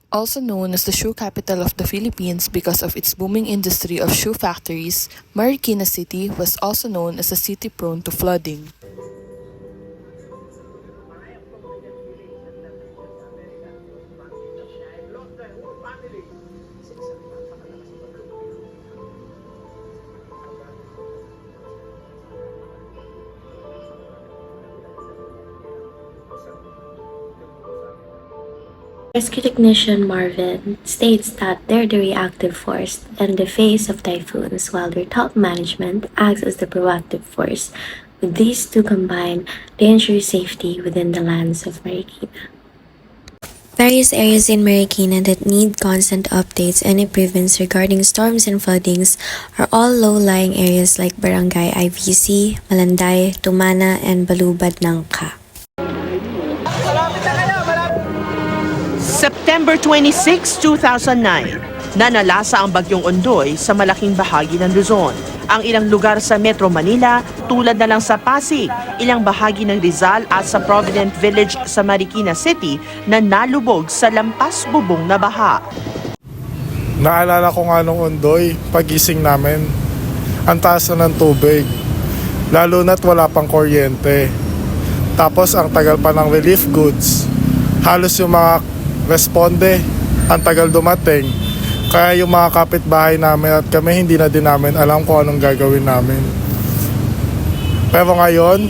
Also known as the shoe capital of the Philippines because of its booming industry of shoe factories, Marikina City was also known as a city prone to flooding. Rescue technician Marvin states that they're the reactive force in the face of typhoons, while their top management acts as the proactive force. With these two combined, they ensure safety within the lands of Marikina. Various areas in Marikina that need constant updates and improvements regarding storms and floodings are all low-lying areas like Barangay IVC, Malanday, Tumana, and Balubad ng Ka. September 26, 2009, nanalasa ang Bagyong Ondoy sa malaking bahagi ng Luzon. Ang ilang lugar sa Metro Manila, tulad na lang sa Pasig, ilang bahagi ng Rizal at sa Provident Village sa Marikina City na nalubog sa lampas bubong na baha. Naalala ko nga nung Ondoy, pagising namin, ang taas na ng tubig, lalo na't wala pang kuryente. Tapos ang tagal pa ng relief goods, halos yung mga responde, ang tagal dumating. Kaya yung mga kapitbahay namin at kami hindi na din namin alam kung anong gagawin namin. Pero ngayon,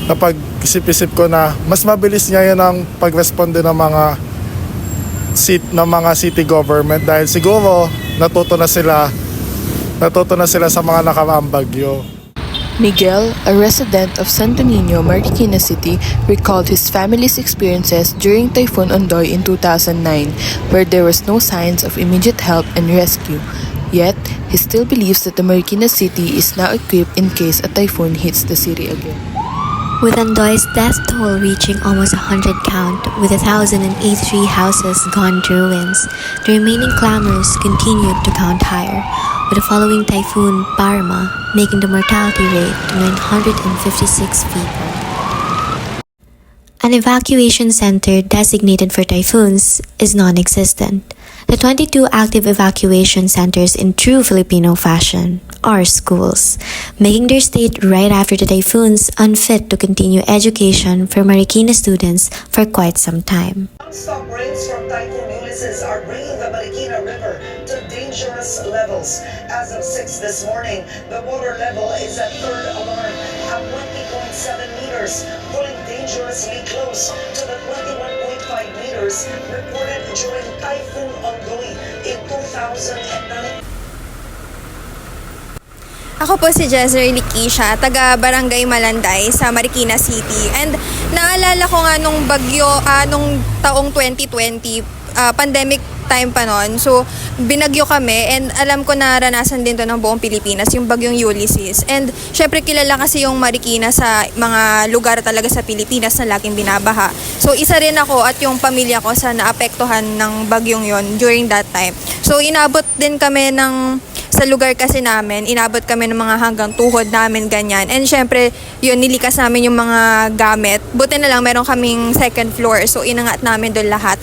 napag-isip-isip ko na mas mabilis ngayon ang pag-responde ng mga city government dahil siguro natuto na sila sa mga nakaraang bagyo. Miguel, a resident of Santo Niño, Marikina City, recalled his family's experiences during Typhoon Ondoy in 2009, where there was no signs of immediate help and rescue. Yet, he still believes that the Marikina City is now equipped in case a typhoon hits the city again. With Ondoy's death toll reaching almost 100 count, with 1,083 houses gone to ruins, the remaining clamors continued to count higher, with the following typhoon, Parma, making the mortality rate to 956 people. An evacuation center designated for typhoons is non-existent. The 22 active evacuation centers in true Filipino fashion are schools, making their state right after the typhoons unfit to continue education for Marikina students for quite some time. Non-stop rains from Typhoon Ulysses are bringing the Marikina River to dangerous levels. As of 6 this morning, the water level is at third alarm at 20.7 meters, pulling dangerously close to the 21.5 meters reported during Typhoon Ondoy in 2009. Ako po si Jezreel Likisha, taga Barangay Malanday sa Marikina City. And naalala ko nga nung bagyo, nung taong 2020, pandemic time pa noon. So, binagyo kami and alam ko naranasan din to ng buong Pilipinas, yung bagyong Ulysses. And syempre kilala kasi yung Marikina sa mga lugar talaga sa Pilipinas na laging binabaha. So, isa rin ako at yung pamilya ko sa naapektuhan ng bagyong yon during that time. So, inabot din kami sa lugar kasi namin, inabot kami ng mga hanggang tuhod namin, ganyan. And syempre, yun, nilikas namin yung mga gamit. Buti na lang, meron kaming second floor. So, inangat namin doon lahat.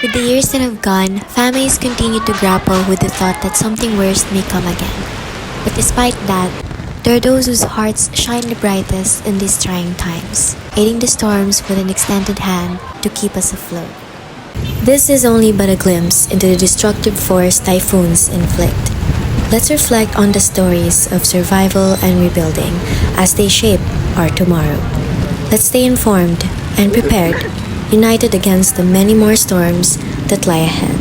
With the years that have gone, families continue to grapple with the thought that something worse may come again. But despite that, there are those whose hearts shine the brightest in these trying times, aiding the storms with an extended hand to keep us afloat. This is only but a glimpse into the destructive force typhoons inflict. Let's reflect on the stories of survival and rebuilding as they shape our tomorrow. Let's stay informed and prepared, united against the many more storms that lie ahead.